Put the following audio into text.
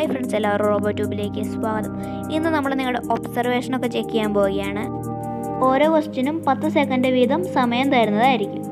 Hi friends, എല്ലാവരും robo ട്യൂബിലേക്ക് സ്വാഗതം. ഇന്ന് നമ്മൾ നിങ്ങളുടെ ഒബ്സർവേഷനൊക്കെ ചെക്ക് ചെയ്യാൻ പോവുകയാണ്. ഓരോ ക്വസ്റ്റ്യനും 10 സെക്കൻഡ് വീതം സമയം തരുന്നതായിരിക്കും.